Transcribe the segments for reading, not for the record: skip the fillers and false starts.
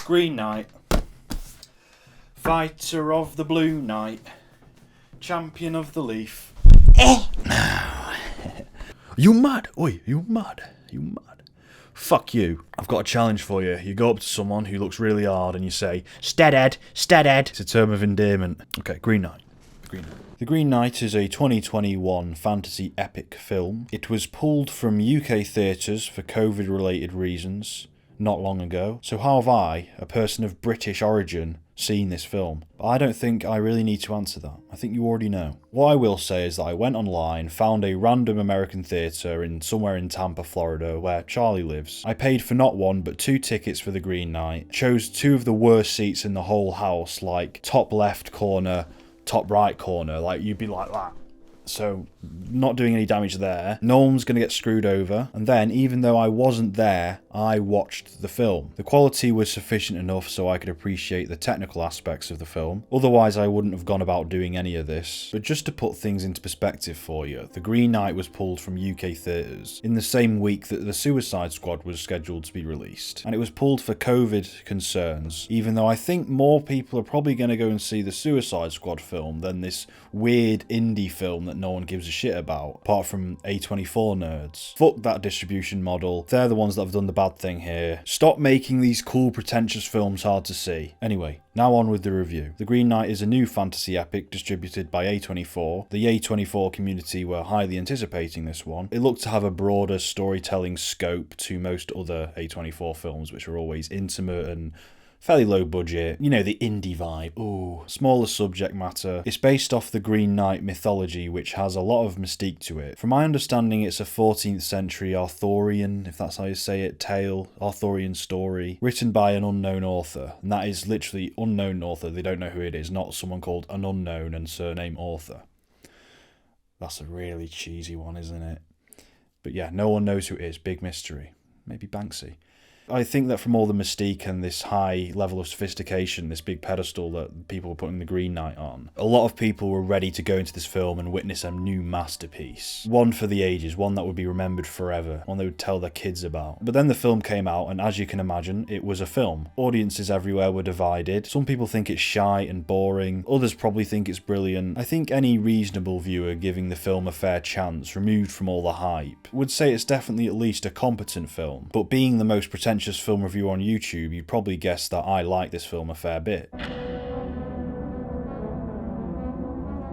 Green Knight, fighter of the Blue Knight, champion of the Leaf. No. You mad? Oi, you mad? You mad? Fuck you. I've got a challenge for you. You go up to someone who looks really hard and you say, Steadhead, Steadhead. It's a term of endearment. Okay, Green Knight. Green Knight. The Green Knight is a 2021 fantasy epic film. It was pulled from UK theatres for COVID-related reasons not long ago. So how have I, a person of British origin, seen this film? But I don't think I really need to answer that. I think you already know. What I will say is that I went online, found a random American theatre somewhere in Tampa, Florida, where Charlie lives. I paid for not one, but 2 tickets for the Green Knight. Chose 2 of the worst seats in the whole house, like top left corner, top right corner, like you'd be like that. So, not doing any damage there. No one's going to get screwed over. And then, even though I wasn't there, I watched the film. The quality was sufficient enough so I could appreciate the technical aspects of the film. Otherwise, I wouldn't have gone about doing any of this. But just to put things into perspective for you, The Green Knight was pulled from UK theatres in the same week that The Suicide Squad was scheduled to be released. And it was pulled for COVID concerns, even though I think more people are probably going to go and see the Suicide Squad film than this weird indie film that no one gives a shit about, apart from A24 nerds. Fuck that distribution model. They're the ones that have done the bad thing here. Stop making these cool, pretentious films hard to see. Anyway, now on with the review. The Green Knight is a new fantasy epic distributed by A24. The A24 community were highly anticipating this one. It looked to have a broader storytelling scope to most other A24 films, which are always intimate and fairly low budget, you know, the indie vibe. Ooh, smaller subject matter. It's based off the Green Knight mythology, which has a lot of mystique to it. From my understanding, it's a 14th century Arthurian, if that's how you say it, tale, Arthurian story, written by an unknown author. And that is literally unknown author. They don't know who it is, not someone called an unknown and surname author. That's a really cheesy one, isn't it? But yeah, no one knows who it is. Big mystery. Maybe Banksy. I think that from all the mystique and this high level of sophistication, this big pedestal that people were putting the Green Knight on, a lot of people were ready to go into this film and witness a new masterpiece. One for the ages, one that would be remembered forever, one they would tell their kids about. But then the film came out, and as you can imagine, it was a film. Audiences everywhere were divided. Some people think it's shy and boring, others probably think it's brilliant. I think any reasonable viewer giving the film a fair chance, removed from all the hype, would say it's definitely at least a competent film. But being the most pretentious film review on YouTube, you probably guessed that I like this film a fair bit.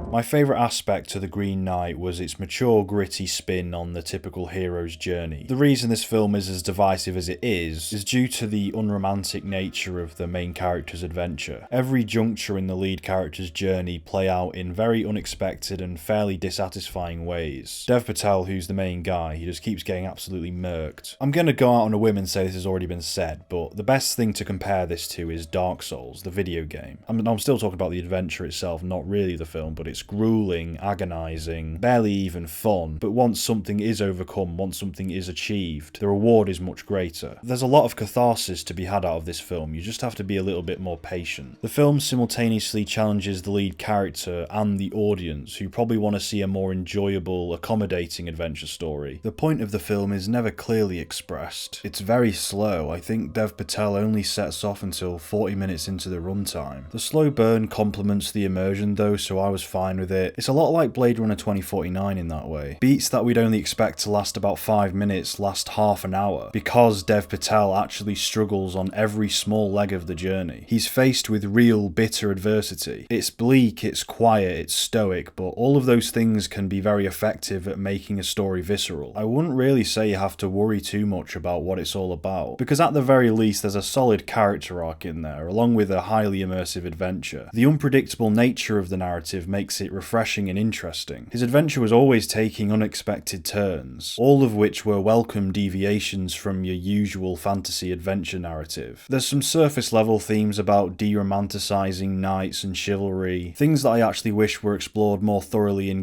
My favourite aspect to The Green Knight was its mature, gritty spin on the typical hero's journey. The reason this film is as divisive as it is due to the unromantic nature of the main character's adventure. Every juncture in the lead character's journey play out in very unexpected and fairly dissatisfying ways. Dev Patel, who's the main guy, he just keeps getting absolutely murked. I'm gonna go out on a whim and say this has already been said, but the best thing to compare this to is Dark Souls, the video game. I'm still talking about the adventure itself, not really the film, but it's grueling, agonising, barely even fun, but once something is overcome, once something is achieved, the reward is much greater. There's a lot of catharsis to be had out of this film, you just have to be a little bit more patient. The film simultaneously challenges the lead character and the audience, who probably want to see a more enjoyable, accommodating adventure story. The point of the film is never clearly expressed. It's very slow. I think Dev Patel only sets off until 40 minutes into the runtime. The slow burn complements the immersion though, so I was fine with it. It's a lot like Blade Runner 2049 in that way. Beats that we'd only expect to last about 5 minutes last half an hour, because Dev Patel actually struggles on every small leg of the journey. He's faced with real, bitter adversity. It's bleak, it's quiet, it's stoic, but all of those things can be very effective at making a story visceral. I wouldn't really say you have to worry too much about what it's all about, because at the very least there's a solid character arc in there, along with a highly immersive adventure. The unpredictable nature of the narrative makes it refreshing and interesting. His adventure was always taking unexpected turns, all of which were welcome deviations from your usual fantasy adventure narrative. There's some surface level themes about de-romanticising knights and chivalry, things that I actually wish were explored more thoroughly in.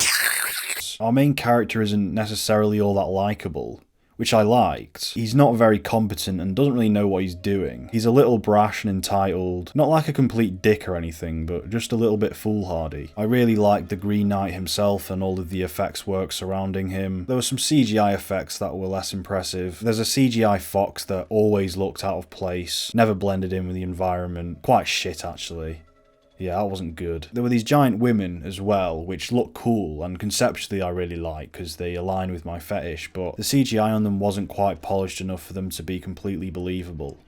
Our main character isn't necessarily all that likeable, which I liked. He's not very competent and doesn't really know what he's doing. He's a little brash and entitled, not like a complete dick or anything, but just a little bit foolhardy. I really liked the Green Knight himself and all of the effects work surrounding him. There were some CGI effects that were less impressive. There's a CGI fox that always looked out of place, never blended in with the environment. Quite shit, actually. Yeah, that wasn't good. There were these giant women as well, which look cool, and conceptually I really like, because they align with my fetish, but the CGI on them wasn't quite polished enough for them to be completely believable.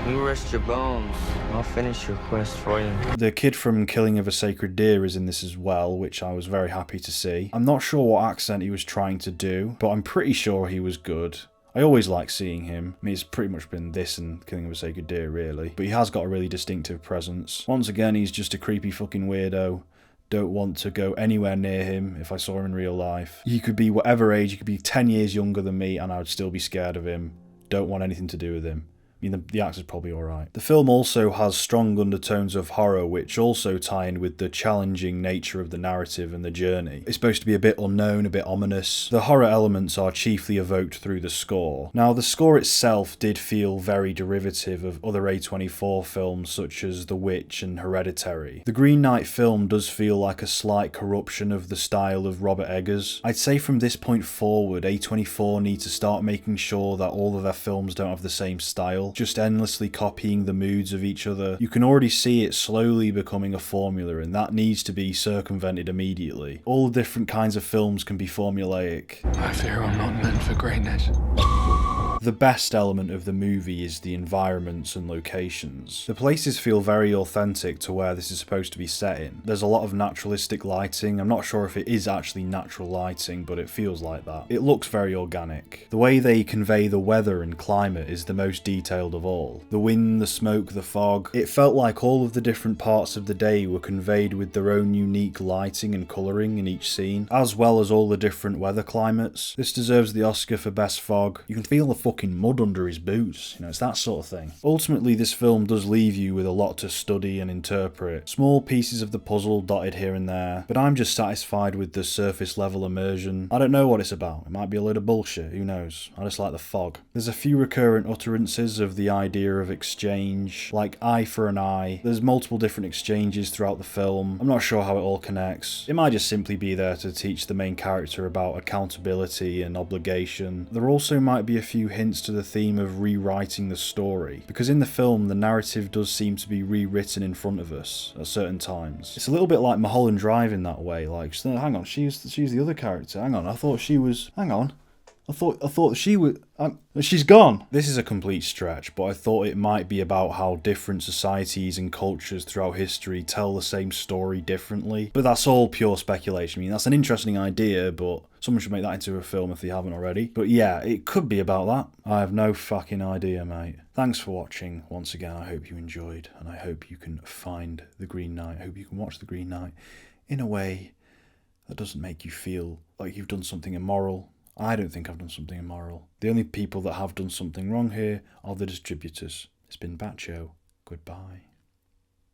You rest your bones. I'll finish your quest for you. The kid from Killing of a Sacred Deer is in this as well, which I was very happy to see. I'm not sure what accent he was trying to do, but I'm pretty sure he was good. I always like seeing him. I mean, it's pretty much been this and Killing of a Sacred Deer, really. But he has got a really distinctive presence. Once again, he's just a creepy fucking weirdo. Don't want to go anywhere near him if I saw him in real life. He could be whatever age, he could be 10 years younger than me, and I would still be scared of him. Don't want anything to do with him. I mean, the actor's probably alright. The film also has strong undertones of horror, which also tie in with the challenging nature of the narrative and the journey. It's supposed to be a bit unknown, a bit ominous. The horror elements are chiefly evoked through the score. Now, the score itself did feel very derivative of other A24 films such as The Witch and Hereditary. The Green Knight film does feel like a slight corruption of the style of Robert Eggers. I'd say from this point forward, A24 need to start making sure that all of their films don't have the same style. Just endlessly copying the moods of each other. You can already see it slowly becoming a formula, and that needs to be circumvented immediately. All the different kinds of films can be formulaic. I fear I'm not meant for greatness. The best element of the movie is the environments and locations. The places feel very authentic to where this is supposed to be set in. There's a lot of naturalistic lighting. I'm not sure if it is actually natural lighting, but it feels like that. It looks very organic. The way they convey the weather and climate is the most detailed of all. The wind, the smoke, the fog. It felt like all of the different parts of the day were conveyed with their own unique lighting and colouring in each scene, as well as all the different weather climates. This deserves the Oscar for Best Fog. You can feel the fucking mud under his boots. You know, it's that sort of thing. Ultimately, this film does leave you with a lot to study and interpret. Small pieces of the puzzle dotted here and there, but I'm just satisfied with the surface level immersion. I don't know what it's about. It might be a load of bullshit, who knows. I just like the fog. There's a few recurrent utterances of the idea of exchange, like eye for an eye. There's multiple different exchanges throughout the film. I'm not sure how it all connects. It might just simply be there to teach the main character about accountability and obligation. There also might be a few hints to the theme of rewriting the story, because in the film the narrative does seem to be rewritten in front of us at certain times. It's a little bit like Mulholland Drive in that way, like, hang on, she's the other character, hang on, I thought she was, hang on, I thought she was, she's gone. This is a complete stretch, but I thought it might be about how different societies and cultures throughout history tell the same story differently. But that's all pure speculation. I mean, that's an interesting idea, but someone should make that into a film if they haven't already. But yeah, it could be about that. I have no fucking idea, mate. Thanks for watching. Once again, I hope you enjoyed, and I hope you can find The Green Knight. I hope you can watch The Green Knight in a way that doesn't make you feel like you've done something immoral. I don't think I've done something immoral. The only people that have done something wrong here are the distributors. It's been Bacho. Goodbye.